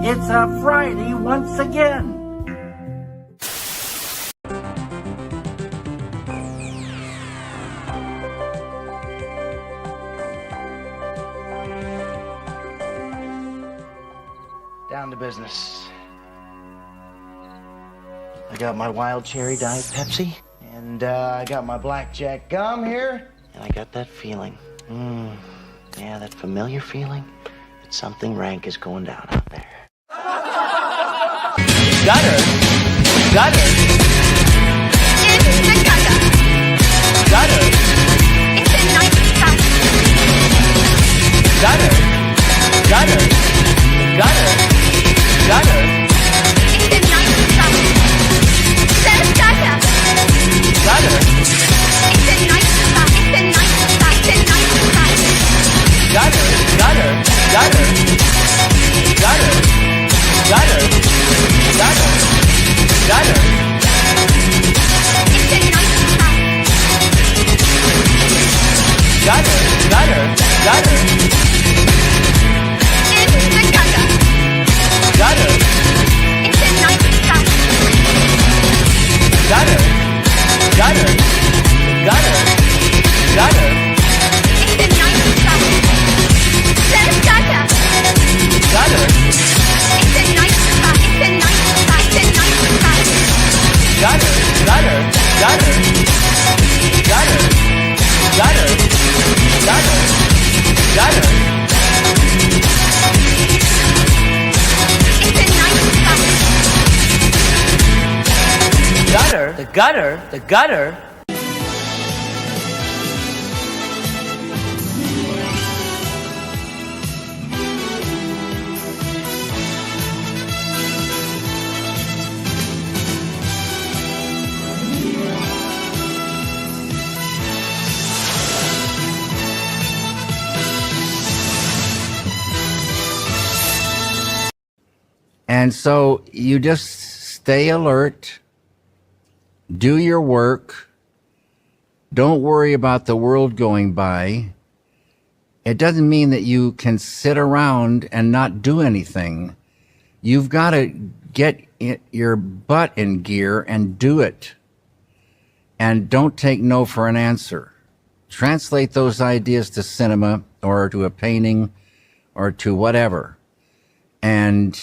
It's a Friday once again. Down to business. I got my wild cherry Diet Pepsi, and I got my blackjack gum here, and I got that feeling. Yeah, that familiar feeling that something rank is going down out there. Gutter. Gutter. In the gutter. Gutter. It's a nice spot. Gutter. Gutter. Gutter. Gutter. It's a nice spot. Says gutter. Gutter. It's a nice spot. It's a nice spot. It's a nice spot. Gutter. Gutter. Gutter. Gutter. Gutter. Gutter. Gutter. It's a nice spot. Gutter. Gutter. Gutter. In the gutter. Gutter. It's a nice spot. Gutter. Gutter. Gutter. Gutter. It's a nice spot. Says gutter. Gutter. It's a nice spot. It's a nice spot. It's a nice spot. Gutter. Gutter. Gutter. Gutter. Gutter. Gutter. Gutter. It's a nice spot. Gutter. The gutter. The gutter. And so you just stay alert, do your work, don't worry about the world going by. It doesn't mean that you can sit around and not do anything. You've got to get your butt in gear and do it. And don't take no for an answer. Translate those ideas to cinema or to a painting or to whatever. And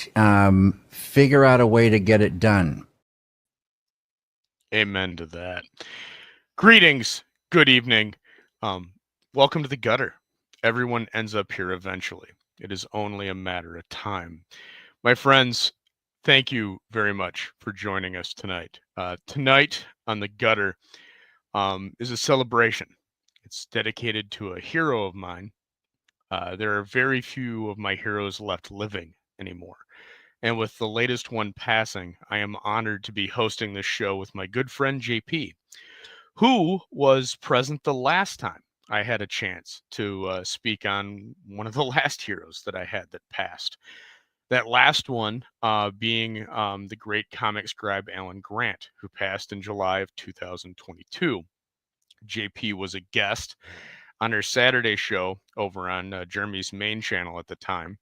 figure out a way to get it done. Amen to that. Greetings. Good evening. Welcome to the gutter. Everyone ends up here eventually. It is only a matter of time. My friends, thank you very much for joining us tonight. Tonight on the gutter is a celebration. It's dedicated to a hero of mine. There are very few of my heroes left living anymore. And with the latest one passing, I am honored to be hosting this show with my good friend JP, who was present the last time I had a chance to speak on one of the last heroes that I had that passed. That last one being the great comic scribe Alan Grant, who passed in July of 2022. JP was a guest on her Saturday show over on Jeremy's main channel at the time.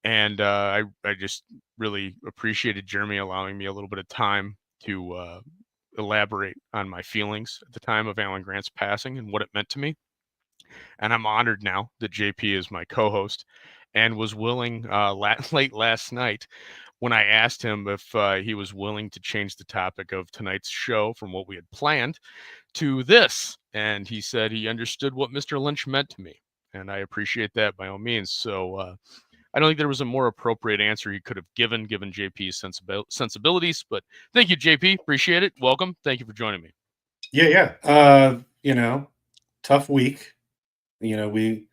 And I just really appreciated Jeremy allowing me a little bit of time to elaborate on my feelings at the time of Alan Grant's passing and what it meant to me. And I'm honored now that JP is my co-host and was willing late last night when I asked him if he was willing to change the topic of tonight's show from what we had planned to this. And he said he understood what Mr. Lynch meant to me. And I appreciate that by all means. So I don't think there was a more appropriate answer he could have given JP's sensibilities. But thank you, JP. Appreciate it. Welcome. Thank you for joining me. Yeah. Tough week. We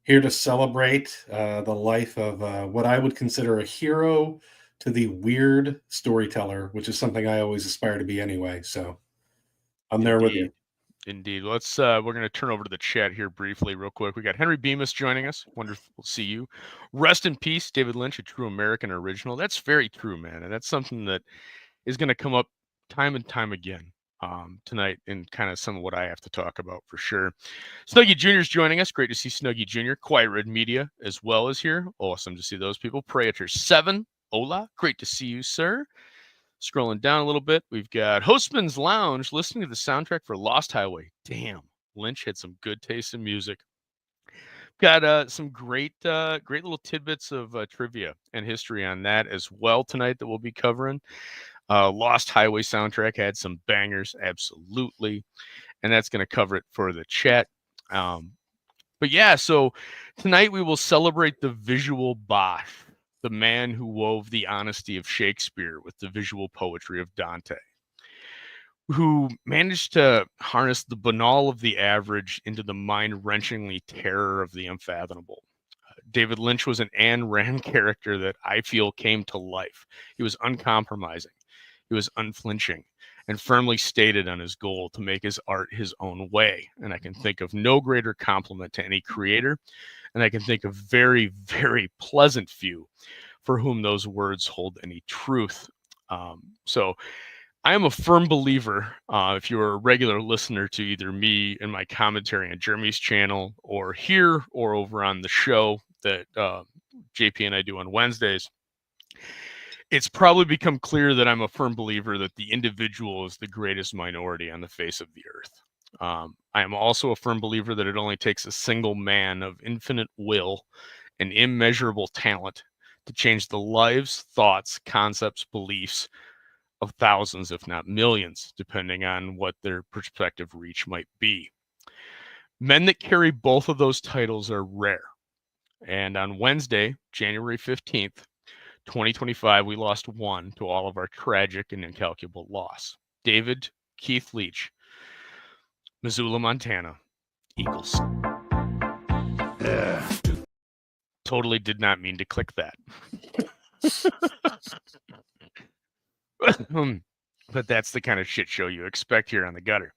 here to celebrate the life of what I would consider a hero to the weird storyteller, which is something I always aspire to be anyway. So I'm there with you. Indeed. Let's we're going to turn over to the chat here briefly real quick. We got Henry Bemis joining us. Wonderful to see you. Rest in peace, David Lynch, a true American original. That's very true, man. And that's something that is going to come up time and time again. tonight in kind of some of what I have to talk about for sure. Snuggie Jr. is joining us. Great to see Snuggie Jr. Quiet Red Media as well as here. Awesome to see those people. Praetor 7. Hola. Great to see you, sir. Scrolling down a little bit, we've got Hostman's Lounge listening to the soundtrack for Lost Highway. Damn, Lynch had some good taste in music. Got some great little tidbits of trivia and history on that as well tonight that we'll be covering. Lost Highway soundtrack had some bangers, absolutely, and that's going to cover it for the chat. But yeah, so tonight we will celebrate the visual Bosch, the man who wove the honesty of Shakespeare with the visual poetry of Dante, who managed to harness the banal of the average into the mind-wrenchingly terror of the unfathomable. David Lynch was an Ayn Rand character that I feel came to life. He was uncompromising. He was unflinching and firmly stated on his goal to make his art his own way. And I can think of no greater compliment to any creator. And I can think of very, very pleasant few for whom those words hold any truth. So I am a firm believer, if you're a regular listener to either me and my commentary on Jeremy's channel or here or over on the show that JP and I do on Wednesdays, it's probably become clear that I'm a firm believer that the individual is the greatest minority on the face of the earth. I am also a firm believer that it only takes a single man of infinite will and immeasurable talent to change the lives, thoughts, concepts, beliefs of thousands, if not millions, depending on what their perspective reach might be. Men that carry both of those titles are rare. And on Wednesday, January 15th, 2025, we lost one to all of our tragic and incalculable loss. David Keith Leach, Missoula, Montana, Eagles. Totally did not mean to click that. But that's the kind of shit show you expect here on the Gutter.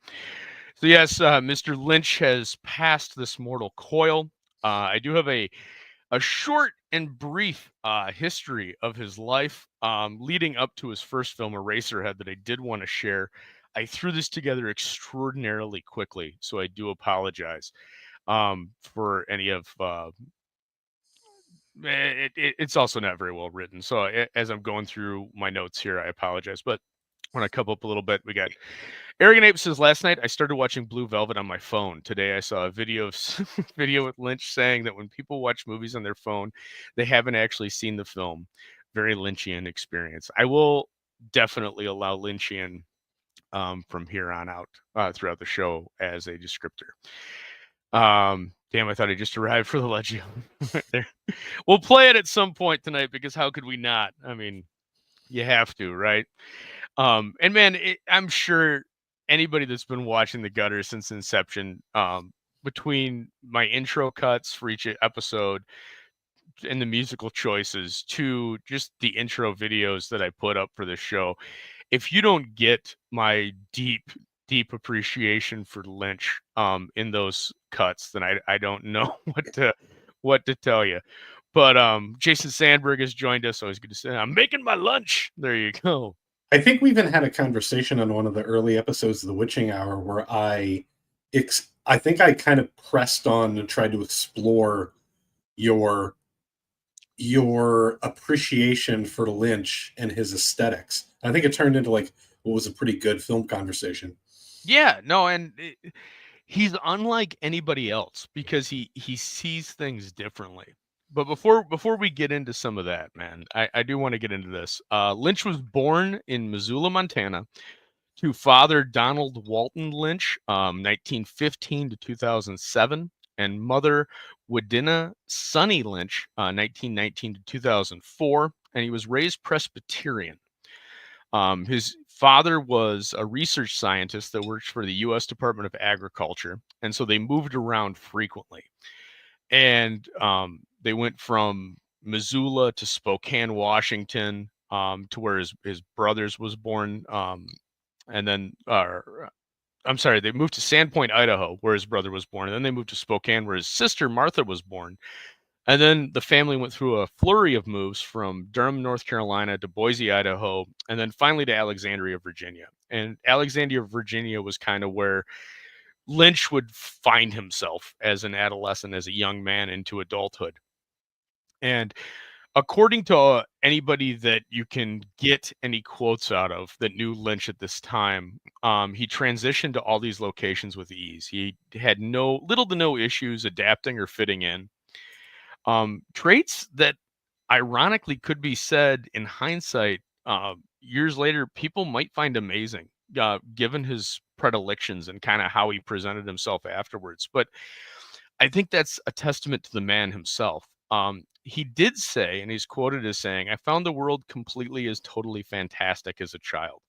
So yes, Mr. Lynch has passed this mortal coil. I do have a short and brief history of his life leading up to his first film, Eraserhead, that I did want to share. I threw this together extraordinarily quickly, so I do apologize for any of it's also not very well written. So as I'm going through my notes here, I apologize. But when I come up a little bit, we got Arrogant Ape says, last night I started watching Blue Velvet on my phone. Today I saw a video with Lynch saying that when people watch movies on their phone, they haven't actually seen the film. Very Lynchian experience. I will definitely allow Lynchian from here on out throughout the show as a descriptor. Damn, I thought I just arrived for the Legio. There. We'll play it at some point tonight because how could we not? I mean, you have to, right? And man, I'm sure anybody that's been watching the Gutter since inception, between my intro cuts for each episode and the musical choices to just the intro videos that I put up for the show, if you don't get my deep appreciation for Lynch in those cuts, then I don't know what to tell you. But Jason Sandberg has joined us, so he's good to say, I'm making my lunch. There you go. I think we even had a conversation on one of the early episodes of The Witching Hour where I think I kind of pressed on and tried to explore your appreciation for Lynch and his aesthetics. I think it turned into like what was a pretty good film conversation. Yeah, no, and he's unlike anybody else because he sees things differently. But before we get into some of that, man, I do want to get into this. Lynch was born in Missoula, Montana, to father Donald Walton Lynch, 1915 to 2007, and mother Wadena Sonny Lynch, 1919 to 2004, and he was raised Presbyterian. His father was a research scientist that worked for the U.S. Department of Agriculture, and so they moved around frequently. And they went from Missoula to Spokane, Washington, to where his brothers was born, and then I'm sorry, they moved to Sandpoint, Idaho, where his brother was born, and then they moved to Spokane, where his sister Martha was born. And then the family went through a flurry of moves from Durham, North Carolina to Boise, Idaho, and then finally to Alexandria, Virginia. And Alexandria, Virginia was kind of where Lynch would find himself as an adolescent, as a young man into adulthood. And according to anybody that you can get any quotes out of that knew Lynch at this time, he transitioned to all these locations with ease. He had little to no issues adapting or fitting in. Traits that ironically could be said in hindsight, years later, people might find amazing, given his predilections and kind of how he presented himself afterwards. But I think that's a testament to the man himself. He did say, and he's quoted as saying, "I found the world completely as totally fantastic as a child.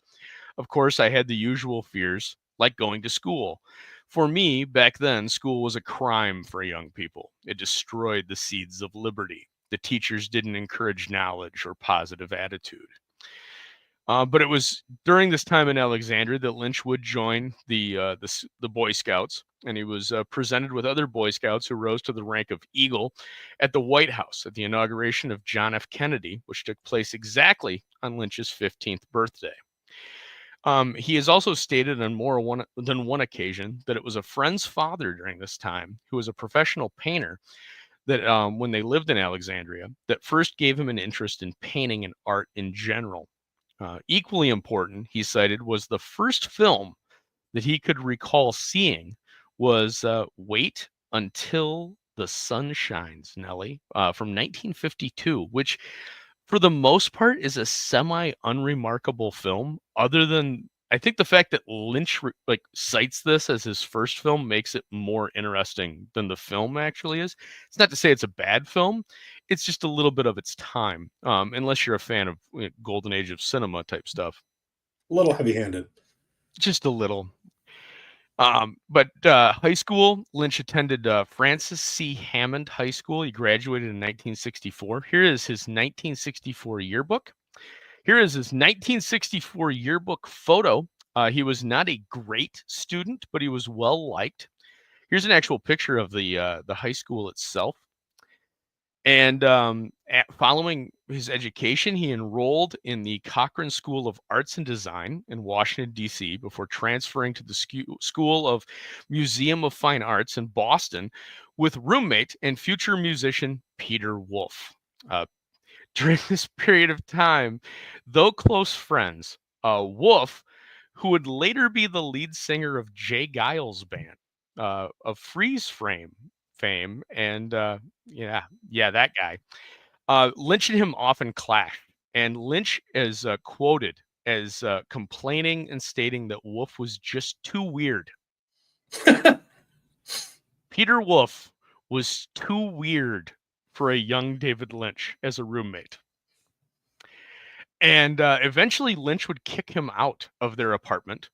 Of course, I had the usual fears, like going to school. For me, back then, school was a crime for young people. It destroyed the seeds of liberty. The teachers didn't encourage knowledge or positive attitude." But it was during this time in Alexandria that Lynch would join the Boy Scouts, and he was presented with other Boy Scouts who rose to the rank of Eagle at the White House at the inauguration of John F. Kennedy, which took place exactly on Lynch's 15th birthday. He has also stated on more than one occasion that it was a friend's father during this time, who was a professional painter, that when they lived in Alexandria, that first gave him an interest in painting and art in general. Equally important, he cited, was the first film that he could recall seeing was Wait Until the Sun Shines, Nellie, from 1952, which for the most part is a semi-unremarkable film, other than I think the fact that Lynch cites this as his first film makes it more interesting than the film actually is. It's not to say it's a bad film. It's just a little bit of its time, unless you're a fan of golden age of cinema type stuff. A little heavy-handed. Just a little. But high school, Lynch attended Francis C. Hammond High School. He graduated in 1964. Here is his 1964 yearbook. Here is his 1964 yearbook photo. He was not a great student, but he was well liked. Here's an actual picture of the high school itself. And following his education, he enrolled in the Cochran School of Arts and Design in Washington, D.C., before transferring to the School of Museum of Fine Arts in Boston with roommate and future musician Peter Wolf. During this period of time, though close friends, Wolf, who would later be the lead singer of Jay Giles' band, of Freeze Frame fame, and that guy. Lynch and him often clash, and Lynch is quoted as complaining and stating that Wolf was just too weird. Peter Wolf was too weird for a young David Lynch as a roommate. And eventually Lynch would kick him out of their apartment.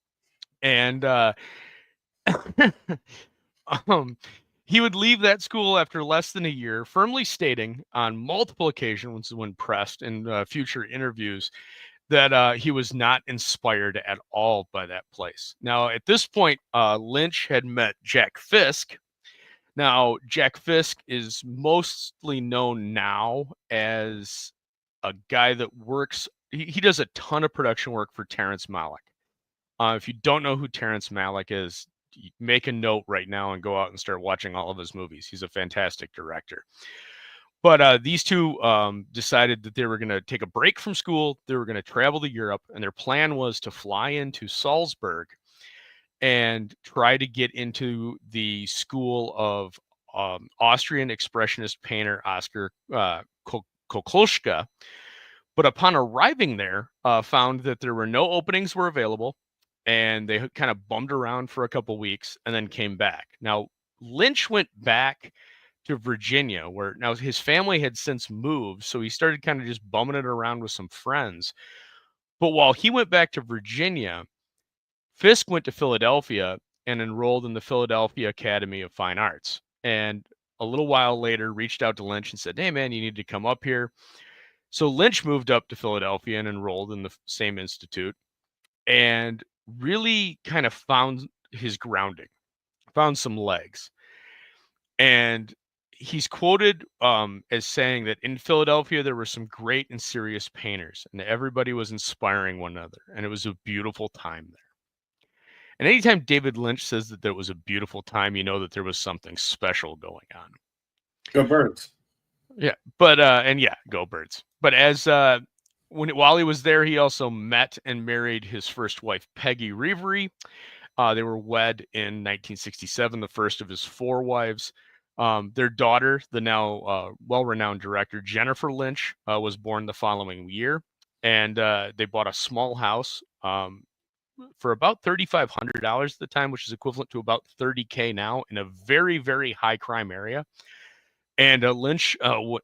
And he would leave that school after less than a year, firmly stating on multiple occasions when pressed in future interviews that he was not inspired at all by that place. Now, at this point, Lynch had met Jack Fisk. Now, Jack Fisk is mostly known now as a guy that works, he does a ton of production work for Terrence Malick. If you don't know who Terrence Malick is, make a note right now and go out and start watching all of his movies. He's a fantastic director. But these two decided that they were going to take a break from school. They were going to travel to Europe, and their plan was to fly into Salzburg and try to get into the school of Austrian expressionist painter Oskar Kokoschka. But upon arriving there, found that there were no openings were available, and they kind of bummed around for a couple weeks and then came back. Now, Lynch went back to Virginia, where now his family had since moved, so he started kind of just bumming it around with some friends. But while he went back to Virginia, Fisk went to Philadelphia and enrolled in the Philadelphia Academy of Fine Arts. And a little while later, reached out to Lynch and said, "Hey, man, you need to come up here." So Lynch moved up to Philadelphia and enrolled in the same institute and really kind of found his grounding, found some legs. And he's quoted as saying that in Philadelphia there were some great and serious painters, and everybody was inspiring one another, and it was a beautiful time there. And anytime David Lynch says that there was a beautiful time, you know that there was something special going on. Go Birds. Yeah, but and yeah, go Birds. But as while he was there, he also met and married his first wife, Peggy Reverie. They were wed in 1967, the first of his 4 wives. Their daughter, the now well-renowned director Jennifer Lynch, was born the following year, and they bought a small house for about $3,500 at the time, which is equivalent to about $30K now, in a very, very high crime area. And Lynch,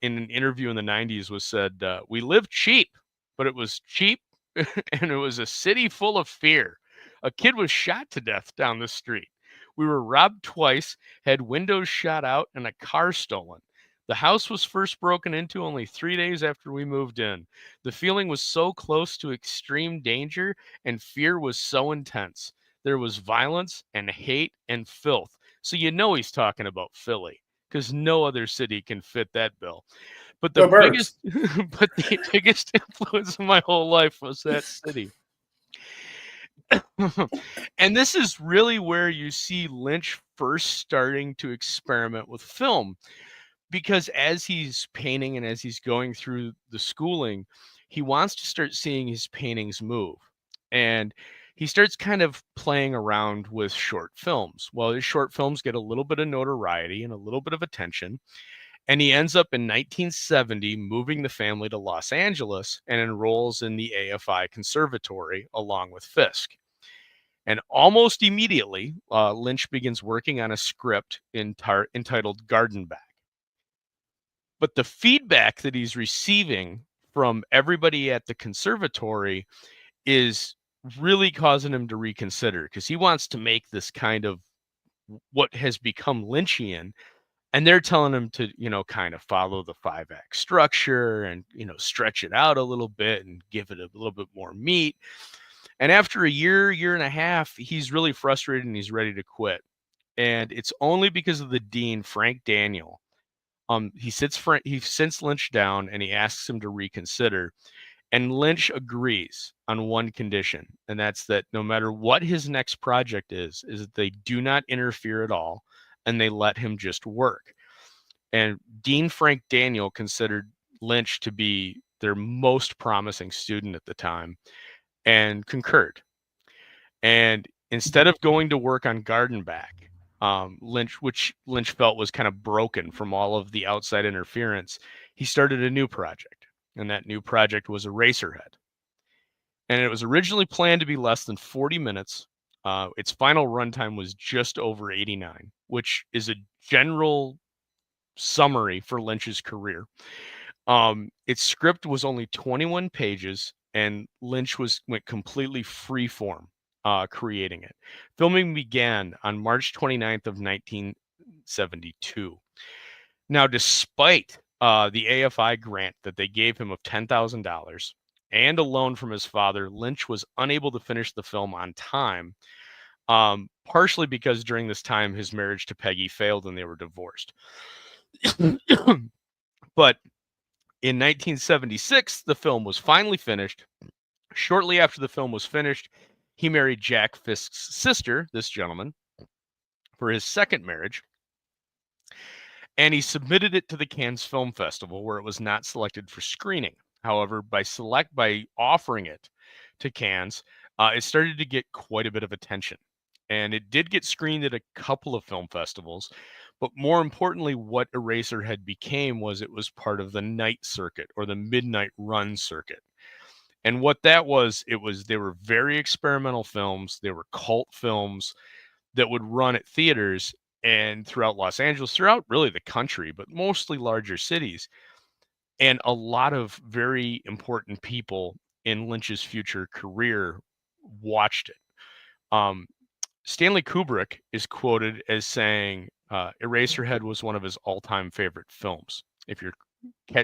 in an interview in the 90s, was said, "We lived cheap, but it was cheap, and it was a city full of fear. A kid was shot to death down the street. We were robbed twice, had windows shot out, and a car stolen. The house was first broken into only 3 days after we moved in. The feeling was so close to extreme danger, and fear was so intense. There was violence and hate and filth." So you know he's talking about Philly, because no other city can fit that bill. But the Go Birds. but the biggest influence of my whole life was that city. And this is really where you see Lynch first starting to experiment with film, because as he's painting and as he's going through the schooling, he wants to start seeing his paintings move. And he starts kind of playing around with short films. Well, his short films get a little bit of notoriety and a little bit of attention. And he ends up in 1970 moving the family to Los Angeles and enrolls in the AFI Conservatory along with Fisk. And almost immediately, Lynch begins working on a script entitled Garden Bag. But the feedback that he's receiving from everybody at the conservatory is really causing him to reconsider, because he wants to make this kind of what has become Lynchian. And they're telling him to, kind of follow the 5-act structure and, stretch it out a little bit and give it a little bit more meat. And after a year and a half, he's really frustrated and he's ready to quit. And it's only because of the dean, Frank Daniel. He sits Lynch down and he asks him to reconsider. And Lynch agrees on one condition, and that's that no matter what his next project is that they do not interfere at all, and they let him just work. And Dean Frank Daniel considered Lynch to be their most promising student at the time and concurred. And instead of going to work on Garden Bag, which Lynch felt was kind of broken from all of the outside interference, he started a new project. And that new project was Eraserhead. And it was originally planned to be less than 40 minutes. Its final runtime was just over 89, which is a general summary for Lynch's career. Its script was only 21 pages, and Lynch went completely freeform creating it. Filming began on March 29th of 1972. Now, despite the AFI grant that they gave him of $10,000 and a loan from his father, Lynch was unable to finish the film on time, partially because during this time his marriage to Peggy failed and they were divorced. But in 1976, the film was finally finished. Shortly after the film was finished, he married Jack Fisk's sister, this gentleman, for his second marriage. And he submitted it to the Cannes Film Festival, where it was not selected for screening. However, by offering it to Cannes, it started to get quite a bit of attention. And it did get screened at a couple of film festivals. But more importantly, what Eraserhead became was it was part of the night circuit, or the midnight run circuit. And what that was, they were very experimental films. They were cult films that would run at theaters and throughout Los Angeles, throughout really the country, but mostly larger cities. And a lot of very important people in Lynch's future career watched it. Stanley Kubrick is quoted as saying Eraserhead was one of his all-time favorite films. If you're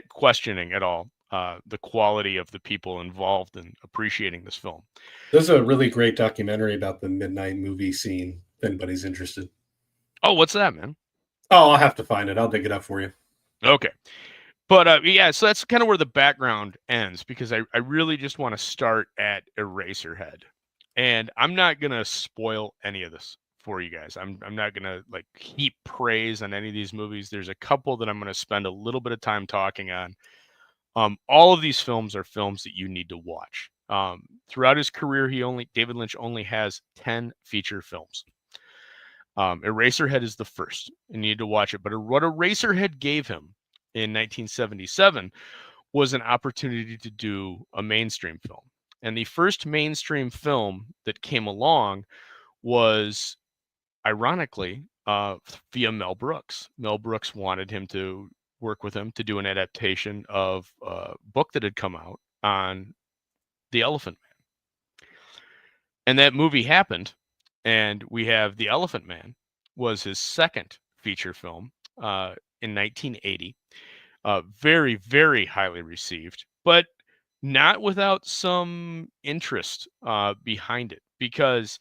questioning at all the quality of the people involved in appreciating this film. There's a really great documentary about the midnight movie scene, if anybody's interested. Oh, what's that, man? Oh, I'll have to find it. I'll dig it up for you. Okay. But yeah, so that's kind of where the background ends, because I really just want to start at Eraserhead. And I'm not going to spoil any of this for you guys. I'm not going to like heap praise on any of these movies. There's a couple that I'm going to spend a little bit of time talking on. All of these films are films that you need to watch. Throughout his career, David Lynch only has 10 feature films. Eraserhead is the first, and you need to watch it. But what Eraserhead gave him in 1977 was an opportunity to do a mainstream film. And the first mainstream film that came along was, ironically, via Mel Brooks. Mel Brooks wanted him to work with him to do an adaptation of a book that had come out on the Elephant Man. And that movie happened, and we have The Elephant Man was his second feature film in 1980. Very, very highly received, but not without some interest behind it, because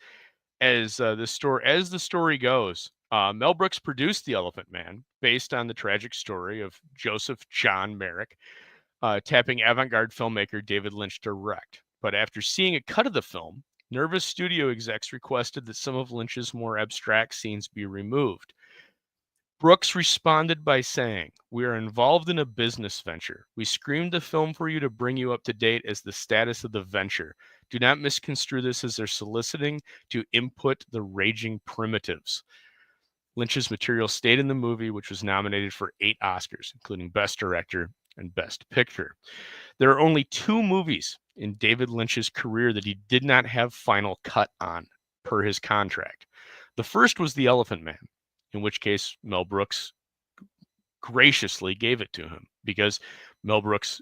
as the story goes, Mel Brooks produced The Elephant Man based on the tragic story of Joseph John Merrick, tapping avant-garde filmmaker David Lynch to direct. But after seeing a cut of the film, nervous studio execs requested that some of Lynch's more abstract scenes be removed. Brooks responded by saying, "We are involved in a business venture. We screened the film for you to bring you up to date as the status of the venture. Do not misconstrue this as they're soliciting to input the raging primitives." Lynch's material stayed in the movie, which was nominated for 8 Oscars, including Best Director and Best Picture. There are only 2 movies in David Lynch's career that he did not have final cut on per his contract. The first was The Elephant Man, in which case Mel Brooks graciously gave it to him, because Mel Brooks,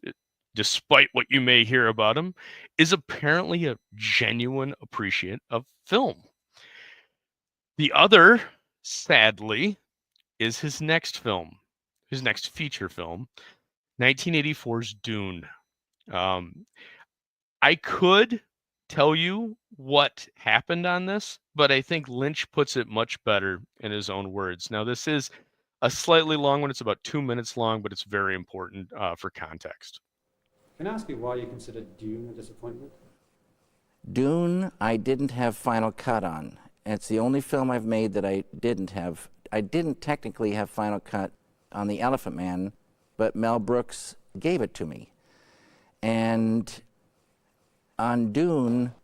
despite what you may hear about him, is apparently a genuine appreciate of film. The other, sadly, is his next film, his next feature film, 1984's Dune. I could tell you what happened on this, but I think Lynch puts it much better in his own words. Now, this is a slightly long one. It's about 2 minutes long, but it's very important for context. Can I ask you why you consider Dune a disappointment? Dune, I didn't have final cut on. It's the only film I've made that I didn't have. I didn't technically have final cut on The Elephant Man, but Mel Brooks gave it to me. And on Dune,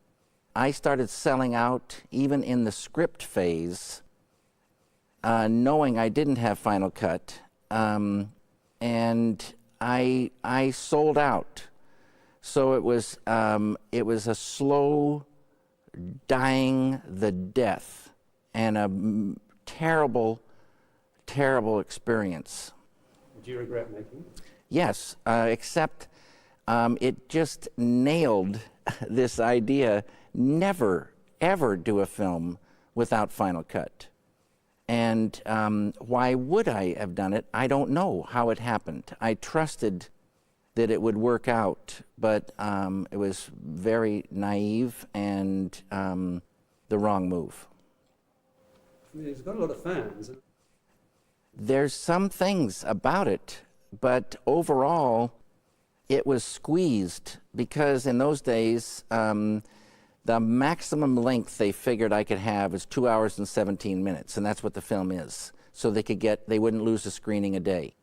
I started selling out even in the script phase, knowing I didn't have final cut, and I sold out. So it was a slow dying the death, and a terrible, terrible experience. Do you regret making it? Yes, except it just nailed this idea: never, ever do a film without final cut. And why would I have done it? I don't know how it happened. I trusted that it would work out, but it was very naive and the wrong move. It's got a lot of fans. There's some things about it, but overall, it was squeezed, because in those days, the maximum length they figured I could have is 2 hours and 17 minutes, and that's what the film is. So they wouldn't lose a screening a day.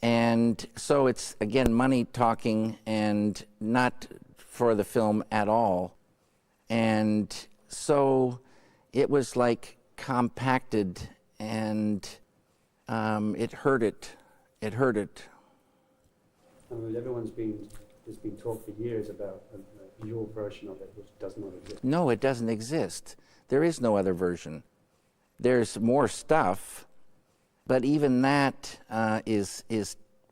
And so it's, again, money talking and not for the film at all. And so it was like compacted, and it hurt it. It hurt it. I mean, there's been talk for years about your version of it, which does not exist. No, it doesn't exist. There is no other version. There's more stuff, but even that is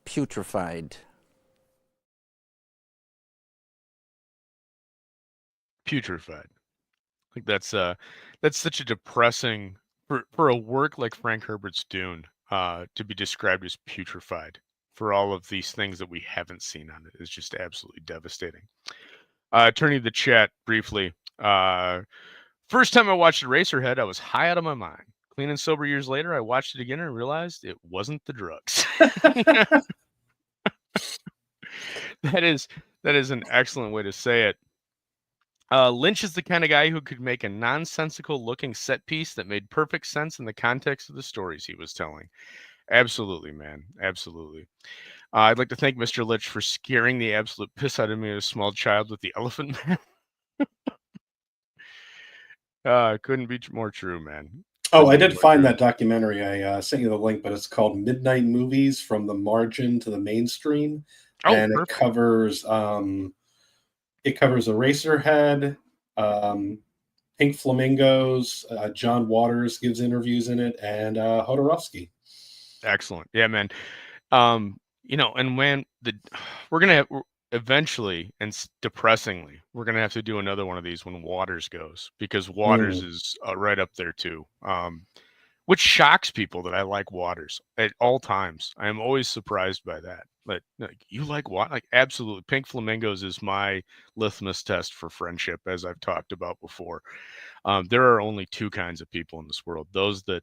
putrefied. Putrefied. Like that's such a depressing, for a work like Frank Herbert's Dune, to be described as putrefied for all of these things that we haven't seen on it is just absolutely devastating. Turning to the chat briefly. First time I watched Eraserhead, I was high out of my mind. clean and sober years later, I watched it again and realized it wasn't the drugs. That is an excellent way to say it. Lynch is the kind of guy who could make a nonsensical looking set piece that made perfect sense in the context of the stories he was telling. Absolutely, man. Absolutely. I'd like to thank Mr. Lynch for scaring the absolute piss out of me as a small child with the Elephant Man. Couldn't be more true, man. Oh, I did find that documentary. I sent you the link, but it's called Midnight Movies from the Margin to the Mainstream. Oh, and perfect. it covers Eraserhead, Pink Flamingos, John Waters gives interviews in it, and Hodorowski. Excellent. Yeah, man. And when we're gonna have eventually, and depressingly, we're gonna have to do another one of these when Waters goes, because Waters is right up there too. Which shocks people that I like Waters at all times. I am always surprised by that. But like, you like what? Like, absolutely. Pink Flamingos is my litmus test for friendship, as I've talked about before. There are only two kinds of people in this world: those that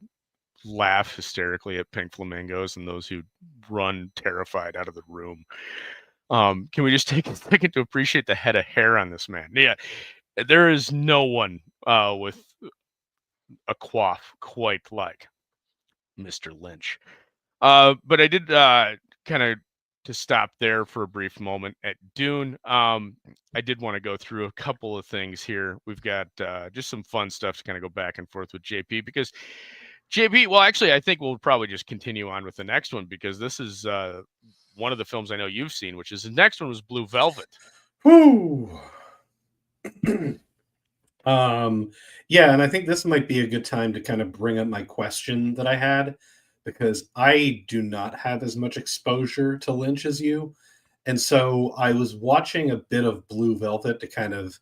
laugh hysterically at Pink Flamingos and those who run terrified out of the room. Can we just take a second to appreciate the head of hair on this man? Yeah, there is no one with a coif quite like Mr. Lynch. But I did kind of, to stop there for a brief moment at Dune. I did want to go through a couple of things here. We've got just some fun stuff to kind of go back and forth with JP, because JP, well, actually, I think we'll probably just continue on with the next one, because this is one of the films I know you've seen, which is the next one was Blue Velvet. Whoo! Yeah, and I think this might be a good time to kind of bring up my question that I had, because I do not have as much exposure to Lynch as you. And so I was watching a bit of Blue Velvet to kind of,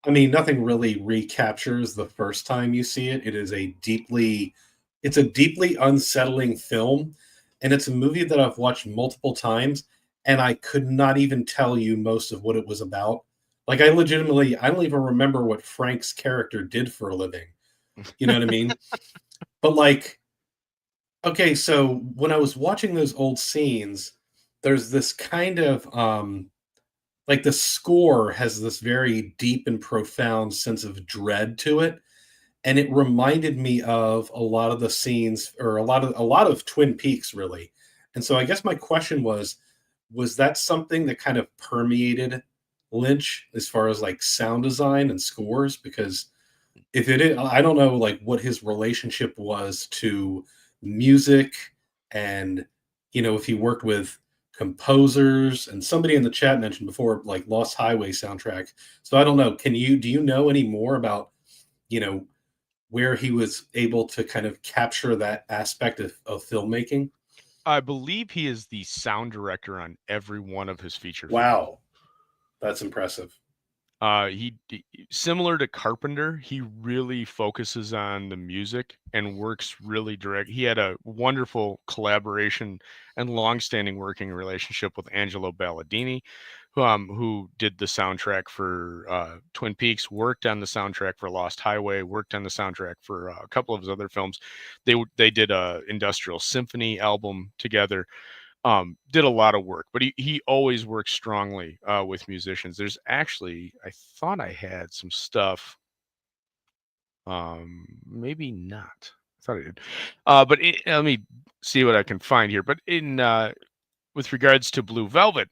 I mean, nothing really recaptures the first time you see it. It's a deeply unsettling film, and it's a movie that I've watched multiple times, and I could not even tell you most of what it was about. Like, I don't even remember what Frank's character did for a living. You know what I mean? But like, okay, so when I was watching those old scenes, there's this kind of like, the score has this very deep and profound sense of dread to it, and it reminded me of a lot of the scenes, or a lot of Twin Peaks, really. And so I guess my question was that something that kind of permeated Lynch as far as like sound design and scores? Because if it is, I don't know like what his relationship was to music, and if he worked with composers. And somebody in the chat mentioned before, like, Lost Highway soundtrack. So I don't know. Do you know any more about where he was able to kind of capture that aspect of filmmaking? I believe he is the sound director on every one of his feature films. Wow, that's impressive. He similar to Carpenter, he really focuses on the music and works really direct. He had a wonderful collaboration and long-standing working relationship with Angelo Balladini, who did the soundtrack for Twin Peaks, worked on the soundtrack for Lost Highway, worked on the soundtrack for a couple of his other films. They did a Industrial Symphony album together. Did a lot of work, but he always works strongly with musicians. There's actually, I thought I had some stuff. Maybe not. I thought I did. But let me see what I can find here. But with regards to Blue Velvet,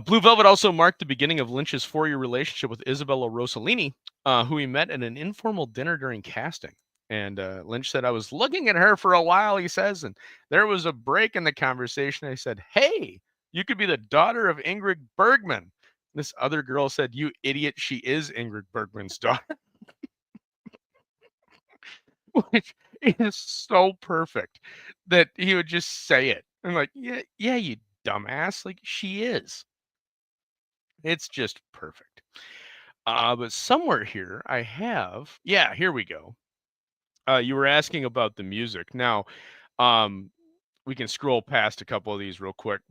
Blue Velvet also marked the beginning of Lynch's 4-year relationship with Isabella Rossellini, who he met at an informal dinner during casting. And Lynch said, "I was looking at her for a while," he says, "and there was a break in the conversation. I said, 'Hey, you could be the daughter of Ingrid Bergman.' This other girl said, 'You idiot, she is Ingrid Bergman's daughter.'" Which is so perfect that he would just say it. I'm like, yeah, you dumbass. Like, she is. It's just perfect. But somewhere here I have, yeah, here we go. You were asking about the music. Now, we can scroll past a couple of these real quick,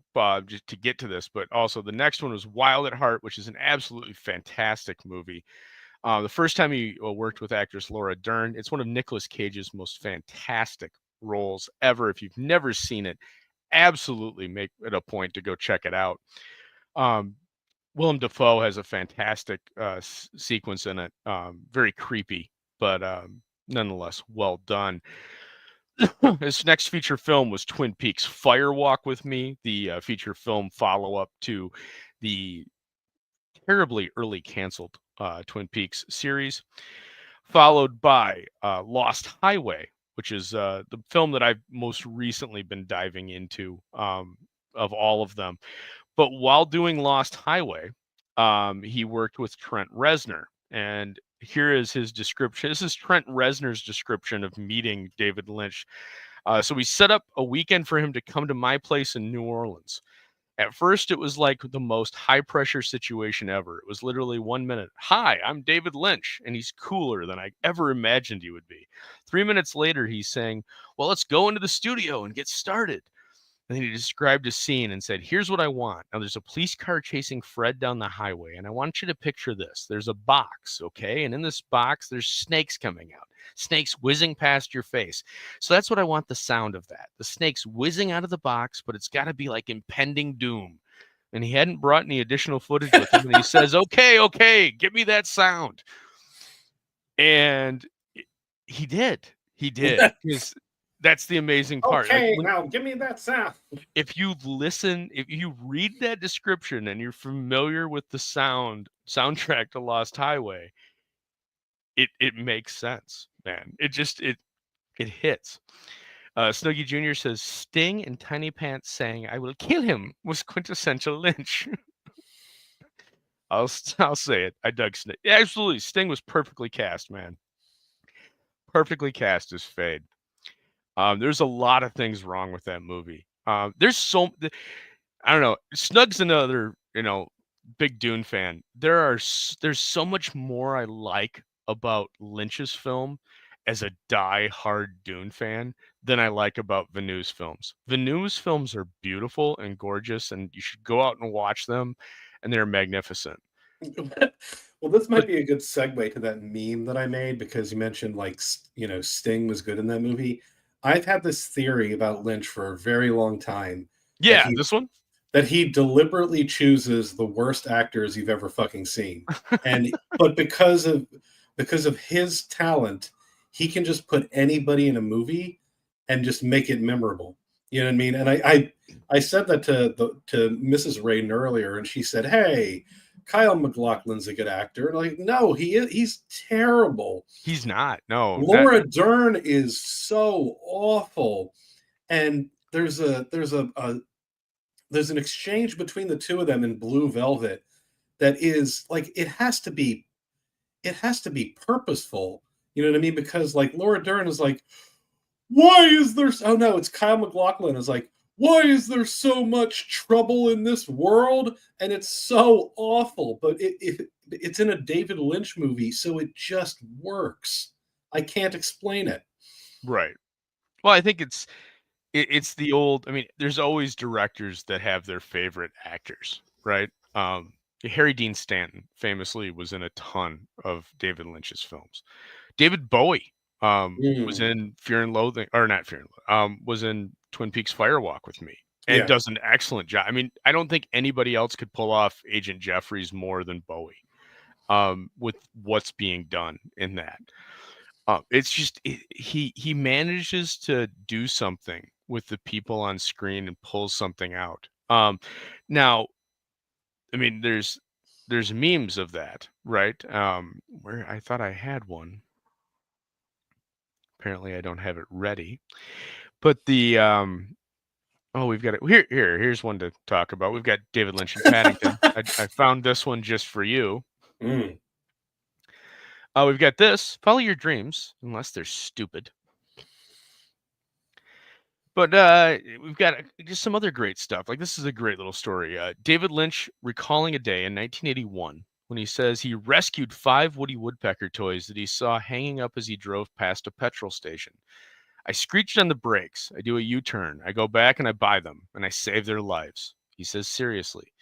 just to get to this. But also, the next one was Wild at Heart, which is an absolutely fantastic movie. The first time he worked with actress Laura Dern. It's one of Nicolas Cage's most fantastic roles ever. If you've never seen it, absolutely make it a point to go check it out. Willem Dafoe has a fantastic sequence in it, very creepy, but nonetheless well done. His next feature film was Twin Peaks Fire Walk with Me, the feature film follow-up to the terribly early canceled Twin Peaks series, followed by Lost Highway, which is the film that I've most recently been diving into of all of them. But while doing Lost Highway, he worked with Trent Reznor. And here is his description. This is Trent Reznor's description of meeting David Lynch. So we set up a weekend for him to come to my place in New Orleans. At first, it was like the most high pressure situation ever. It was literally 1 minute. Hi, I'm David Lynch. And he's cooler than I ever imagined he would be. 3 minutes later, he's saying, well, let's go into the studio and get started. And then he described a scene and said, here's what I want. Now, there's a police car chasing Fred down the highway. And I want you to picture this. There's a box, okay? And in this box, there's snakes coming out. Snakes whizzing past your face. So that's what I want the sound of that. The snakes whizzing out of the box, but it's got to be like impending doom. And he hadn't brought any additional footage with him. And he says, okay, give me that sound. And he did. He did. Because that's the amazing part. Okay, now give me that sound. If you listen, if you read that description and you're familiar with the soundtrack to Lost Highway, it makes sense, man. It hits. Snuggie Jr. says Sting and Tiny Pants saying "I will kill him" was quintessential Lynch. I'll say it. I dug Sting. Yeah, absolutely, Sting was perfectly cast, man. Perfectly cast as Fade. There's a lot of things wrong with that movie. There's I don't know. Snug's another, big Dune fan. There's so much more I like about Lynch's film as a die-hard Dune fan than I like about Villeneuve's films. Villeneuve's films are beautiful and gorgeous, and you should go out and watch them, and they're magnificent. Well, this might be a good segue to that meme that I made because you mentioned Sting was good in that movie. I've had this theory about Lynch for a very long time. Yeah, this one? That he deliberately chooses the worst actors you've ever fucking seen. But because of his talent, he can just put anybody in a movie and just make it memorable. You know what I mean? And I said that to Mrs. Raiden earlier, and she said, "Hey, Kyle MacLachlan's a good actor." And like, no, he's terrible. He's not. No. Laura Dern is so awful. And there's an exchange between the two of them in Blue Velvet that is like it has to be purposeful. You know what I mean? Because like Laura Dern is like, why is there it's Kyle MacLachlan is like, why is there so much trouble in this world? And it's so awful, but it's in a David Lynch movie, so it just works. I can't explain it. Right. Well, I think it's the old, there's always directors that have their favorite actors, right? Harry Dean Stanton famously was in a ton of David Lynch's films. David Bowie was in Fear and Loathing, or not Fear and Loathing, was in Twin Peaks Fire Walk with Me, and does an excellent job. I don't think anybody else could pull off Agent Jeffries more than Bowie with what's being done in that. It's just he manages to do something with the people on screen and pulls something out. Now, there's memes of that, right? Where I thought I had one. Apparently, I don't have it ready. But the we've got it here's one to talk about. We've got David Lynch and Paddington. I found this one just for you. We've got this. Follow your dreams, unless they're stupid. But we've got just some other great stuff. Like, this is a great little story. David Lynch recalling a day in 1981 when he says he rescued 5 Woody Woodpecker toys that he saw hanging up as he drove past a petrol station. I screeched on the brakes. I do a U-turn. I go back and I buy them, and I save their lives. He says, seriously.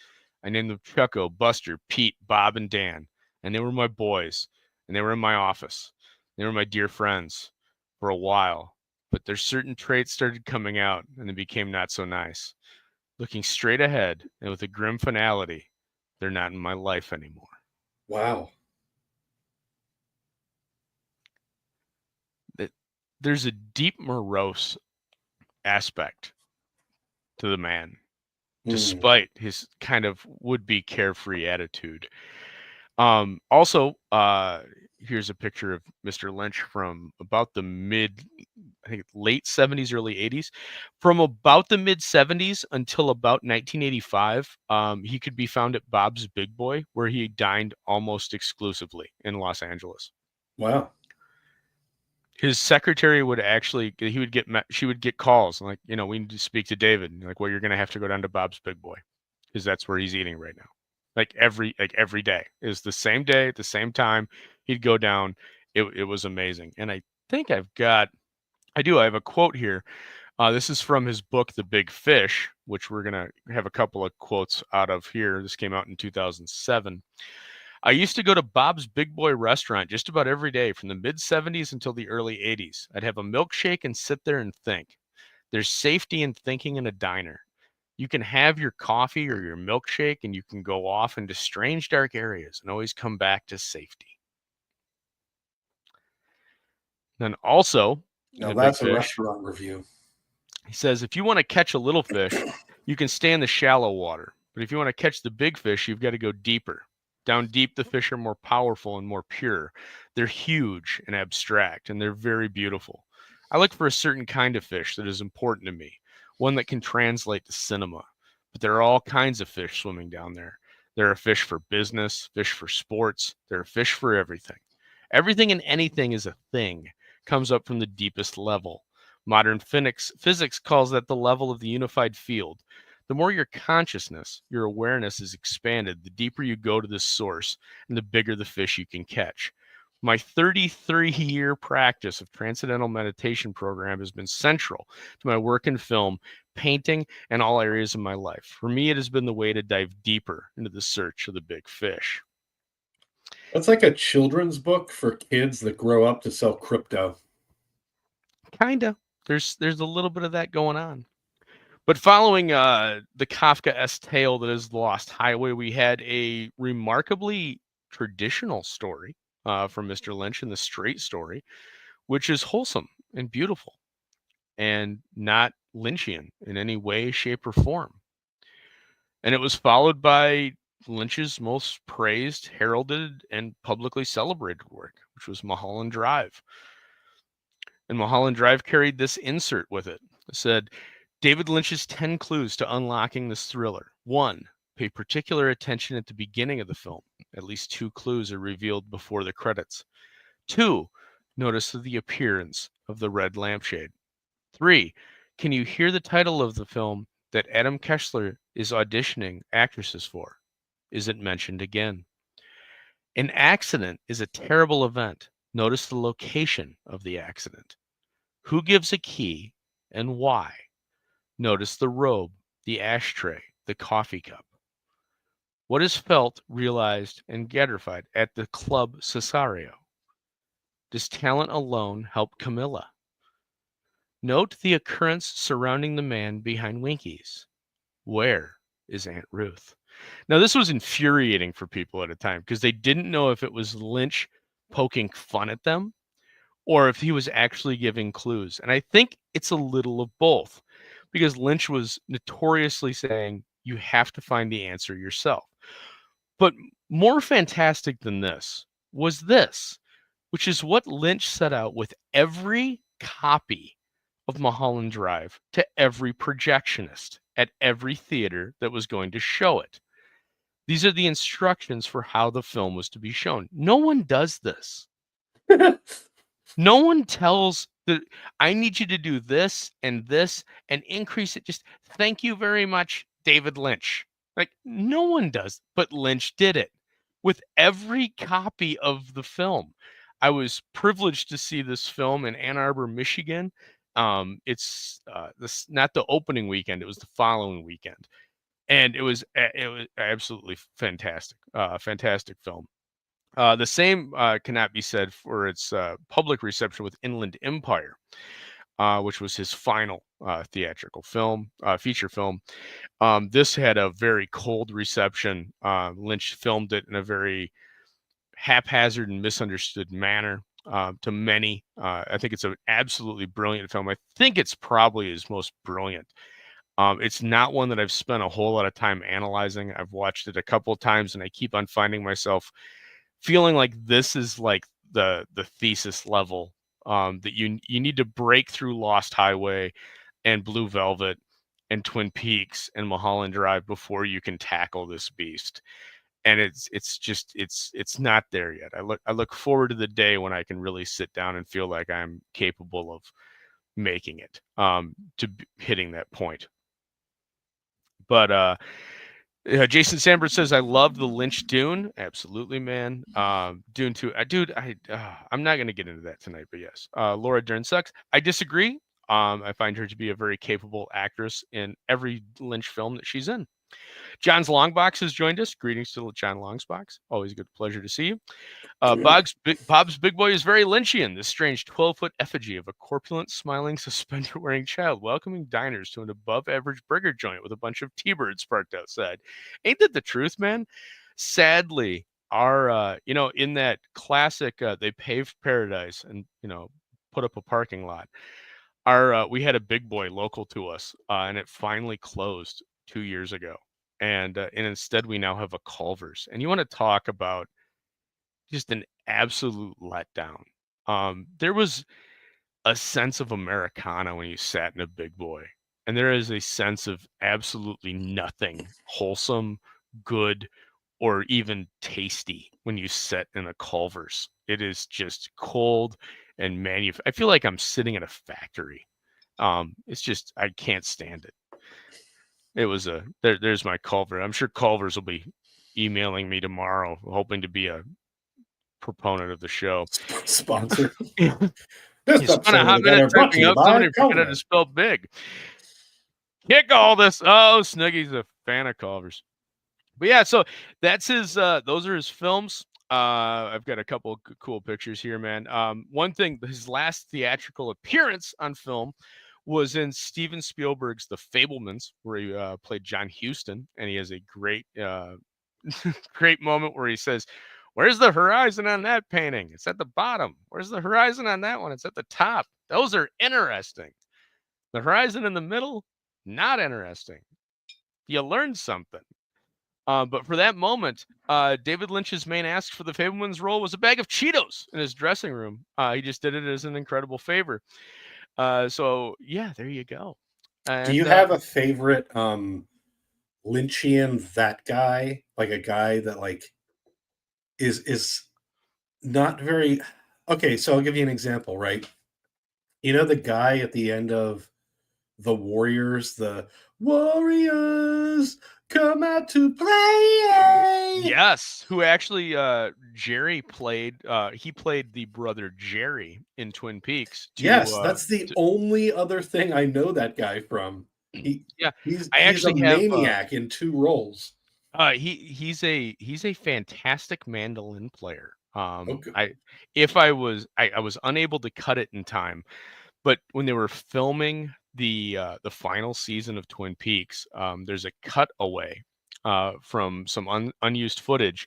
I named them Chucko, Buster, Pete, Bob, and Dan, and they were my boys. and they were in my office. They were my dear friends for a while, but their certain traits started coming out, and they became not so nice. Looking straight ahead and with a grim finality, they're not in my life anymore. Wow. There's a deep morose aspect to the man, despite his kind of would-be carefree attitude. Also, here's a picture of Mr. Lynch from about the late 70s, early 80s. From about the mid 70s until about 1985, he could be found at Bob's Big Boy, where he dined almost exclusively in Los Angeles. Wow. His secretary would actually, she would get calls like, we need to speak to David. And like, well, you're going to have to go down to Bob's Big Boy because that's where he's eating right now. Like every day is the same day at the same time. He'd go down. It was amazing. And I think I have a quote here. This is from his book, The Big Fish, which we're going to have a couple of quotes out of here. This came out in 2007. I used to go to Bob's Big Boy restaurant just about every day from the mid 70s until the early 80s. I'd have a milkshake and sit there and think. There's safety in thinking in a diner. You can have your coffee or your milkshake and you can go off into strange dark areas and always come back to safety. Then also, Now that's a restaurant review. He says, if you want to catch a little fish, you can stay in the shallow water. But if you want to catch the big fish, you've got to go deeper. Down deep, the fish are more powerful and more pure. They're huge and abstract, and they're very beautiful. I look for a certain kind of fish that is important to me, one that can translate to cinema. But there are all kinds of fish swimming down there. There are fish for business, fish for sports. There are fish for everything. Everything and anything is a thing, comes up from the deepest level. Modern physics calls that the level of the unified field. The more your consciousness, your awareness is expanded, the deeper you go to this source and the bigger the fish you can catch. My 33-year practice of transcendental meditation program has been central to my work in film, painting, and all areas of my life. For me, it has been the way to dive deeper into the search of the big fish. That's like a children's book for kids that grow up to sell crypto. Kinda. There's a little bit of that going on. But following the Kafka-esque tale that is Lost Highway, we had a remarkably traditional story from Mr. Lynch in the Straight Story, which is wholesome and beautiful and not Lynchian in any way, shape, or form. And it was followed by Lynch's most praised, heralded, and publicly celebrated work, which was Mulholland Drive. And Mulholland Drive carried this insert with it. It said, David Lynch's 10 clues to unlocking this thriller. 1. Pay particular attention at the beginning of the film. At least 2 clues are revealed before the credits. 2. Notice the appearance of the red lampshade. 3. Can you hear the title of the film that Adam Kessler is auditioning actresses for? Is it mentioned again? An accident is a terrible event. Notice the location of the accident. Who gives a key and why? Notice the robe, the ashtray, the coffee cup. What is felt, realized, and gratified at the Club Cesario? Does talent alone help Camilla? Note the occurrence surrounding the man behind Winkies. Where is Aunt Ruth? Now, this was infuriating for people at a time because they didn't know if it was Lynch poking fun at them or if he was actually giving clues. And I think it's a little of both, because Lynch was notoriously saying you have to find the answer yourself. But more fantastic than this was this, which is what Lynch set out with every copy of Mulholland Drive to every projectionist at every theater that was going to show it. These are the instructions for how the film was to be shown. No one does this. No one tells that I need you to do this and increase it. Just thank you very much, David Lynch. Like, no one does, but Lynch did it with every copy of the film. I was privileged to see this film in Ann Arbor, Michigan. It's this not the opening weekend; it was the following weekend, and it was absolutely fantastic, fantastic film. The same cannot be said for its public reception with Inland Empire, which was his final theatrical film, feature film. This had a very cold reception. Lynch filmed it in a very haphazard and misunderstood manner to many. I think it's an absolutely brilliant film. I think it's probably his most brilliant. It's not one that I've spent a whole lot of time analyzing. I've watched it a couple of times, and I keep on finding myself feeling like this is like the thesis level, that you need to break through Lost Highway and Blue Velvet and Twin Peaks and Mulholland Drive before you can tackle this beast. And it's not there yet. I look forward to the day when I can really sit down and feel like I'm capable of making it, hitting that point. But Jason Sandberg says, I love the Lynch Dune. Absolutely, man. Dune 2. Dude, I'm not going to get into that tonight, but yes. Laura Dern sucks. I disagree. I find her to be a very capable actress in every Lynch film that she's in. John's Longbox has joined us. Greetings to John Longbox. Always a good pleasure to see you. Bob's Big Boy is very Lynchian, this strange 12-foot effigy of a corpulent, smiling, suspender-wearing child welcoming diners to an above-average burger joint with a bunch of T-birds parked outside. Ain't that the truth, man? Sadly, our, in that classic, they paved paradise and, put up a parking lot. We had a Big Boy local to us, and it finally closed 2 years ago. And instead we now have a Culver's. And you want to talk about just an absolute letdown. There was a sense of Americana when you sat in a Big Boy, and there is a sense of absolutely nothing wholesome, good, or even tasty when you sit in a Culver's. It is just cold and I feel like I'm sitting in a factory. It's just, I can't stand it. It was there's my Culver. I'm sure Culver's will be emailing me tomorrow, hoping to be a proponent of the show. Sponsor. You This spent episode a of hot the Gutter minute brought to typing you out by somebody forgot Culver. to spell big. Kick all this. Oh, Snuggy's a fan of Culver's. But yeah, so that's his. Those are his films. I've got a couple of cool pictures here, man. One thing, his last theatrical appearance on film was in Steven Spielberg's The Fabelmans, where he played John Huston, and he has a great, great moment where he says, "Where's the horizon on that painting? It's at the bottom. Where's the horizon on that one? It's at the top. Those are interesting. The horizon in the middle, not interesting. You learned something." But for that moment, David Lynch's main ask for the Fabelman's role was a bag of Cheetos in his dressing room. He just did it as an incredible favor. So yeah, there you go. And, do you have a favorite Lynchian that guy? Like a guy that like is not very okay, so I'll give you an example, right? You know the guy at the end of the Warriors, the Warriors come out to play. Yes, who actually Jerry played. He played the brother Jerry in Twin Peaks. Yes, that's the only other thing I know that guy from. He's a maniac in two roles. He's a fantastic mandolin player. Okay. I was unable to cut it in time, but when they were filming the final season of Twin Peaks, there's a cutaway from some unused footage,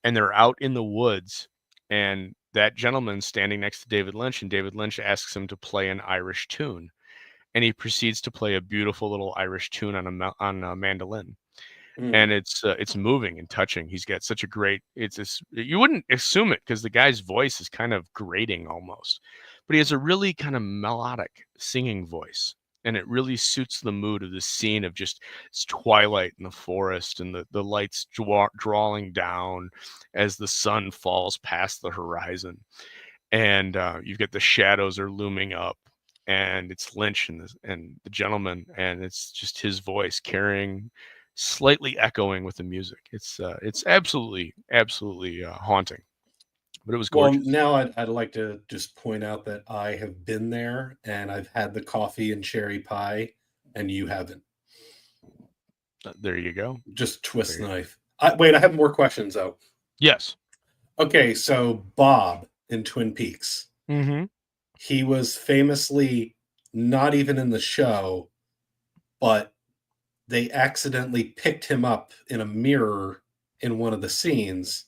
and they're out in the woods, and that gentleman's standing next to David Lynch, and David Lynch asks him to play an Irish tune, and he proceeds to play a beautiful little Irish tune on a mandolin. And it's moving and touching. He's got such a great. You wouldn't assume it because the guy's voice is kind of grating almost, but he has a really kind of melodic singing voice, and it really suits the mood of the scene of just it's twilight in the forest and the lights drawing down as the sun falls past the horizon, and you've got the shadows are looming up, and it's Lynch and the gentleman, and it's just his voice carrying, slightly echoing with the music. It's absolutely haunting, but it was gorgeous. Well, now I'd like to just point out that I have been there and I've had the coffee and cherry pie, and you haven't. There you go. Just twist the knife. Wait, I have more questions though. Yes. Okay, so Bob in Twin Peaks. Mm-hmm. He was famously not even in the show, but they accidentally picked him up in a mirror in one of the scenes,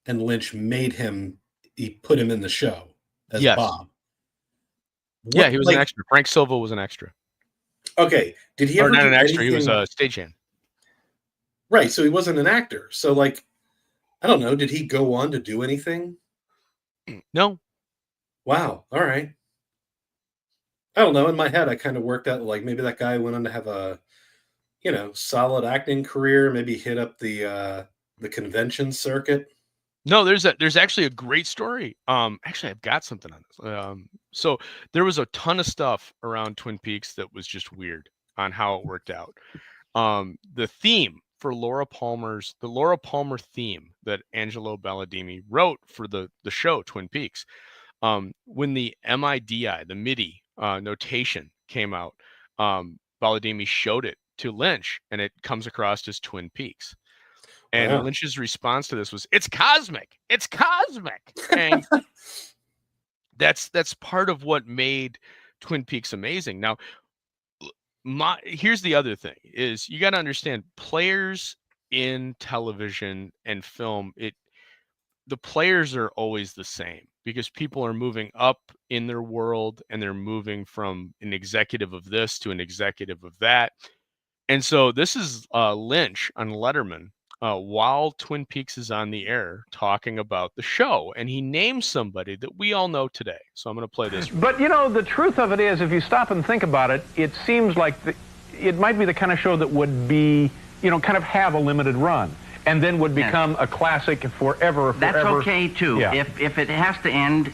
and Lynch he put him in the show as Yes. Bob. Yeah, he was an extra. Frank Silva was an extra. Okay, did he Or ever not do an extra, he anything? was a stagehand. Right, so he wasn't an actor. So, like, I don't know, did he go on to do anything? No. Wow, all right. I don't know. In my head, I kind of worked out like maybe that guy went on to have a, solid acting career. Maybe hit up the convention circuit. No, there's actually a great story. Actually, I've got something on this. So there was a ton of stuff around Twin Peaks that was just weird on how it worked out. The theme for the Laura Palmer theme that Angelo Balladimi wrote for the show Twin Peaks. When the MIDI notation came out, Balladimi showed it to Lynch, and it comes across as Twin Peaks. And Wow. Lynch's response to this was, "It's cosmic. It's cosmic." And that's part of what made Twin Peaks amazing. Now, here's the other thing: is you got to understand, players in television and film, the players are always the same because people are moving up in their world, and they're moving from an executive of this to an executive of that. And so this is Lynch on Letterman while Twin Peaks is on the air talking about the show, and he names somebody that we all know today. So I'm going to play this. But the truth of it is, if you stop and think about it, it seems like it might be the kind of show that would be, kind of have a limited run, and then would become a classic forever. That's okay too. Yeah. If it has to end,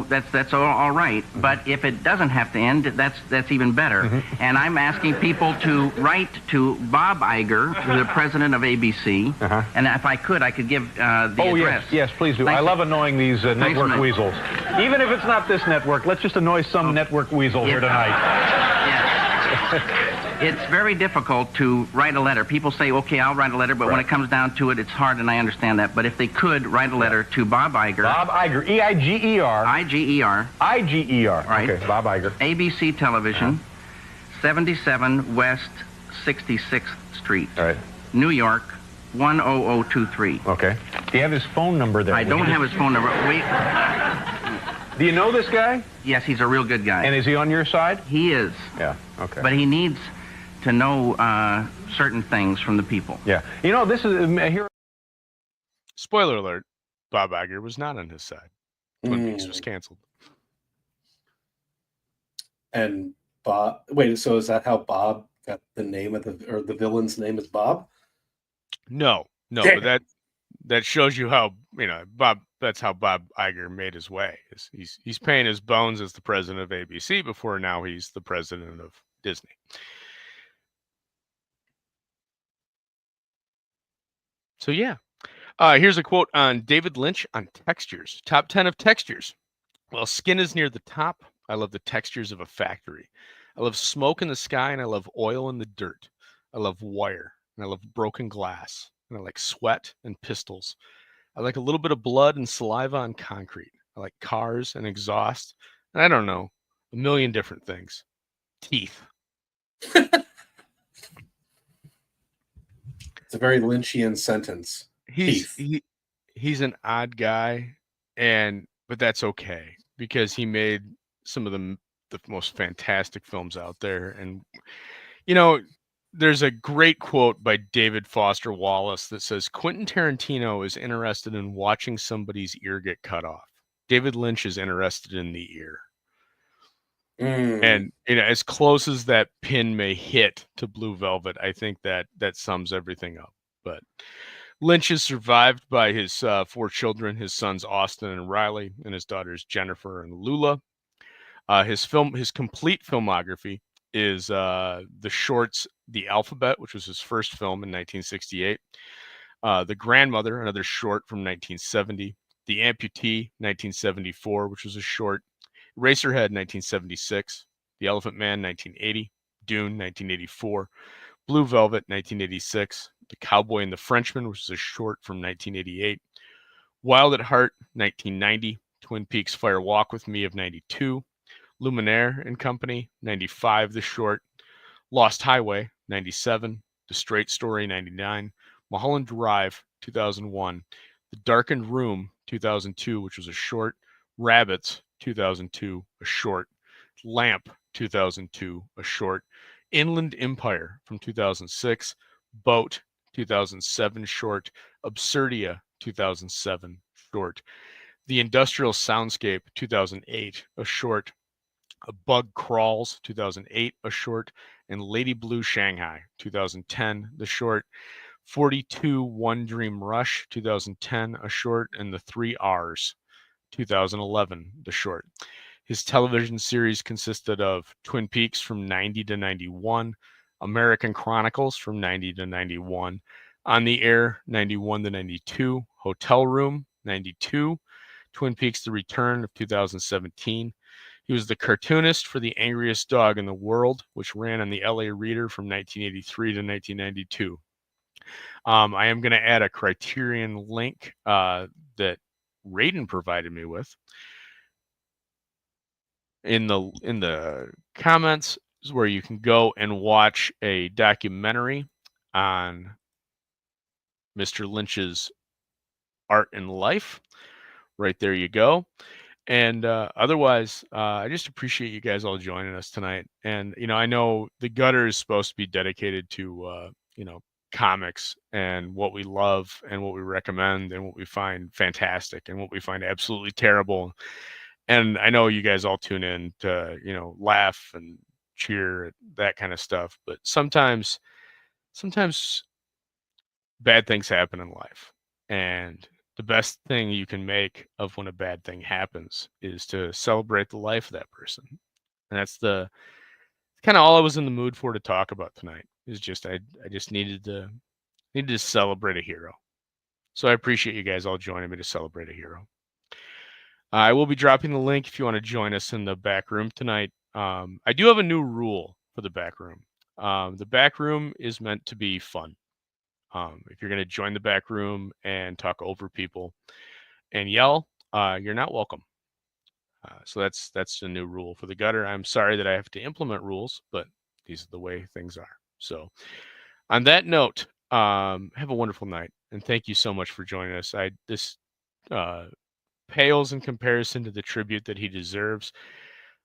that's all right. Mm-hmm. But if it doesn't have to end, that's even better. Mm-hmm. And I'm asking people to write to Bob Iger, the president of ABC. Uh-huh. And if I could give the address. Yes, please do. Thanks. I love annoying these network Thanks, weasels. Even if it's not this network, let's just annoy some network weasel here tonight. Yes. It's very difficult to write a letter. People say, okay, I'll write a letter, but when it comes down to it, it's hard, and I understand that. But if they could write a letter to Bob Iger. Bob Iger, E-I-G-E-R. I-G-E-R. I-G-E-R. Right. Okay, Bob Iger. ABC Television, 77 West 66th Street. All right. New York, 10023. Okay. Do you have his phone number there? I don't have his phone number. Do you know this guy? Yes, he's a real good guy. And is he on your side? He is. Yeah, okay. But he needs to know certain things from the people. Yeah. This is here. Spoiler alert: Bob Iger was not on his side. Twin Peaks was canceled. And Bob, wait, so is that how Bob got the name of the villain's name is Bob? No, Damn. but that shows you how Bob. That's how Bob Iger made his way. He's paying his bones as the president of ABC before now he's the president of Disney. So yeah, here's a quote on David Lynch on textures. Top 10 of textures. While skin is near the top, I love the textures of a factory. I love smoke in the sky, and I love oil in the dirt. I love wire, and I love broken glass, and I like sweat and pistols. I like a little bit of blood and saliva on concrete. I like cars and exhaust, and I don't know, a million different things. Teeth. It's a very Lynchian sentence. He's an odd guy, but that's okay because he made some of the most fantastic films out there. And there's a great quote by David Foster Wallace that says Quentin Tarantino is interested in watching somebody's ear get cut off. David Lynch is interested in the ear. And as close as that pin may hit to Blue Velvet, I think that sums everything up. But Lynch is survived by his 4 children, his sons Austin and Riley, and his daughters Jennifer and Lula. His complete filmography is the shorts The Alphabet, which was his first film in 1968. The Grandmother, another short from 1970. The Amputee, 1974, which was a short. Eraserhead, 1976. The Elephant Man, 1980. Dune, 1984. Blue Velvet, 1986. The Cowboy and the Frenchman, which is a short from 1988. Wild at Heart, 1990. Twin Peaks Fire Walk with Me of 92. Luminaire and Company, 95, the short. Lost Highway, 97. The Straight Story, 99. Mulholland Drive, 2001. The Darkened Room, 2002, which was a short. Rabbits, 2002, a short. Lamp, 2002, a short. Inland Empire from 2006. Boat, 2007, short. Absurdia, 2007, short. The Industrial Soundscape, 2008, a short. A Bug Crawls, 2008, a short. And Lady Blue Shanghai, 2010, the short. 42 One Dream Rush, 2010, a short. And The 3 R's, 2011, the short. His television series consisted of Twin Peaks from 90 to 91, American Chronicles from 90 to 91, On the Air 91 to 92, Hotel Room 92, Twin Peaks The Return of 2017. He was the cartoonist for The Angriest Dog in the World, which ran on the LA Reader from 1983 to 1992. I am going to add a Criterion link that Raiden provided me with in the comments, is where you can go and watch a documentary on Mr. Lynch's art and life. Right there you go. And otherwise, I just appreciate you guys all joining us tonight. And, I know the Gutter is supposed to be dedicated to, comics and what we love and what we recommend and what we find fantastic and what we find absolutely terrible. And I know you guys all tune in to, laugh and cheer at that kind of stuff. But sometimes bad things happen in life. And the best thing you can make of when a bad thing happens is to celebrate the life of that person. And that's kind of all I was in the mood for to talk about tonight. Is just I just needed to celebrate a hero. So I appreciate you guys all joining me to celebrate a hero. I will be dropping the link if you want to join us in the back room tonight. I do have a new rule for the back room. The back room is meant to be fun. If you're going to join the back room and talk over people and yell, you're not welcome. So that's the new rule for the Gutter. I'm sorry that I have to implement rules, but these are the way things are. So on that note, have a wonderful night. And thank you so much for joining us. This pales in comparison to the tribute that he deserves.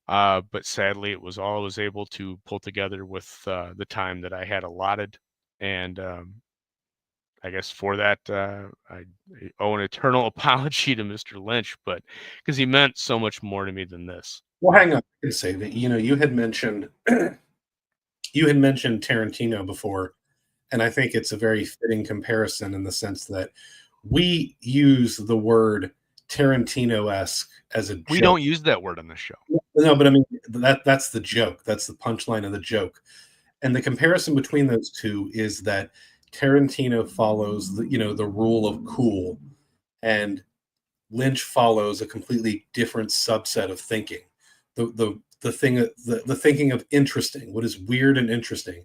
But sadly, it was all I was able to pull together with the time that I had allotted. And I guess for that, I owe an eternal apology to Mr. Lynch, but because he meant so much more to me than this. Well, hang on. I can say that, you had mentioned Tarantino before, and I think it's a very fitting comparison in the sense that we use the word Tarantino-esque as a joke. We don't use that word on this show. No, but I mean, that's the joke. That's the punchline of the joke. And the comparison between those two is that Tarantino follows the rule of cool, and Lynch follows a completely different subset of thinking. The thinking of interesting, what is weird and interesting,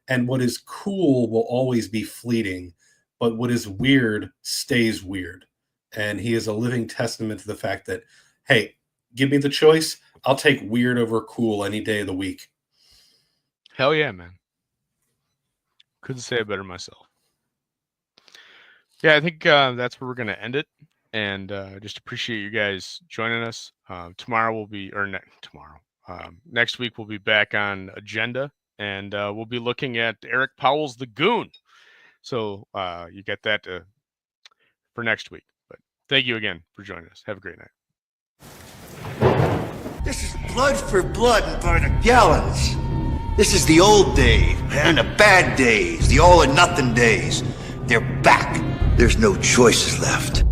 and what is cool will always be fleeting, but what is weird stays weird. And he is a living testament to the fact that, hey, give me the choice, I'll take weird over cool any day of the week. Hell yeah, man. Couldn't say it better myself. Yeah, I think that's where we're going to end it. And just appreciate you guys joining us. Next week we'll be back on Agenda, and we'll be looking at Eric Powell's The Goon. So you get that for next week. But thank you again for joining us. Have a great night. This is blood for blood and by the gallons. This is the old days, man, the bad days, the all or nothing days. They're back. There's no choices left.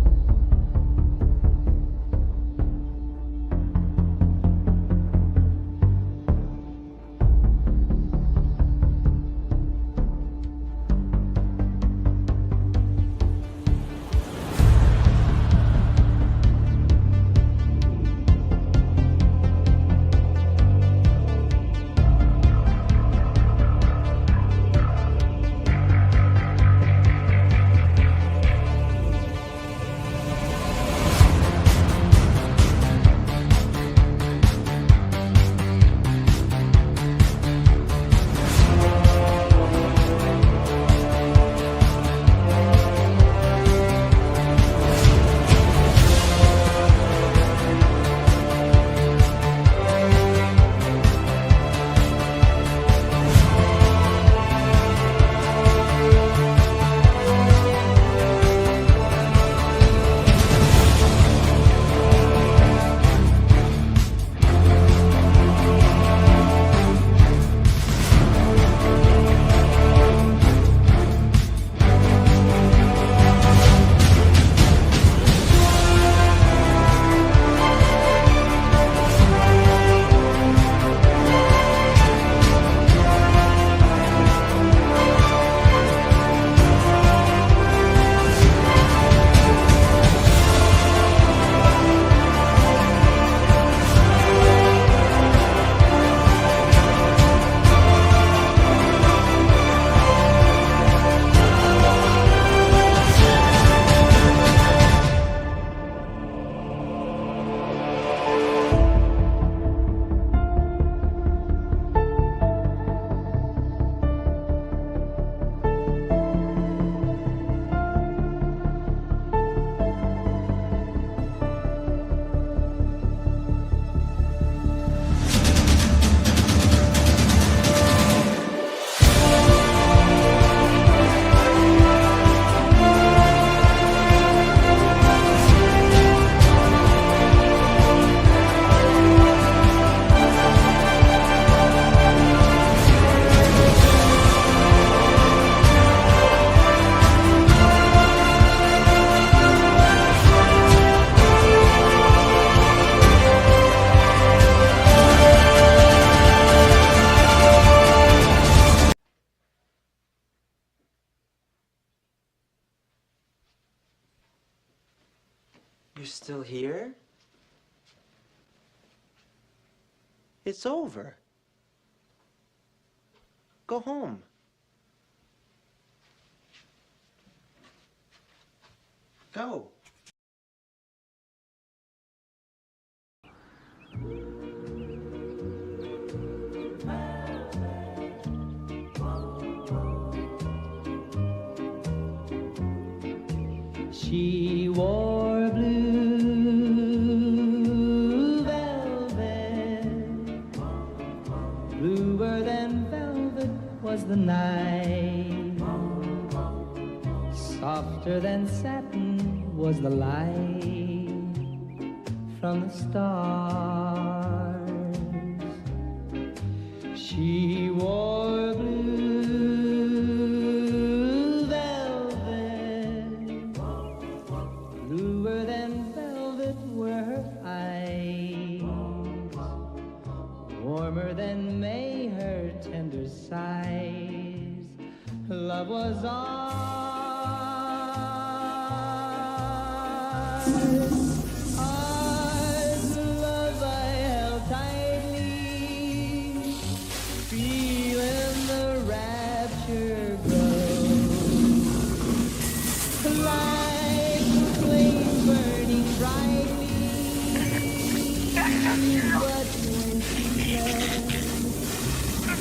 You're still here? It's over. Go home. Go. She wore blue velvet, bluer than velvet was the night, softer than satin was the light from the stars. She wore blue velvet, bluer than velvet were her eyes, warmer than May her tender sighs. Love was ours, love I held tightly, feeling the rapture grow, like a flame burning brightly. But when she left,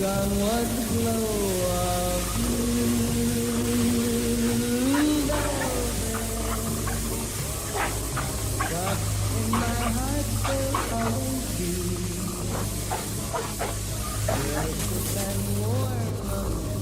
gone was the glow of blue velvet. But in my heart still always be precious and warm.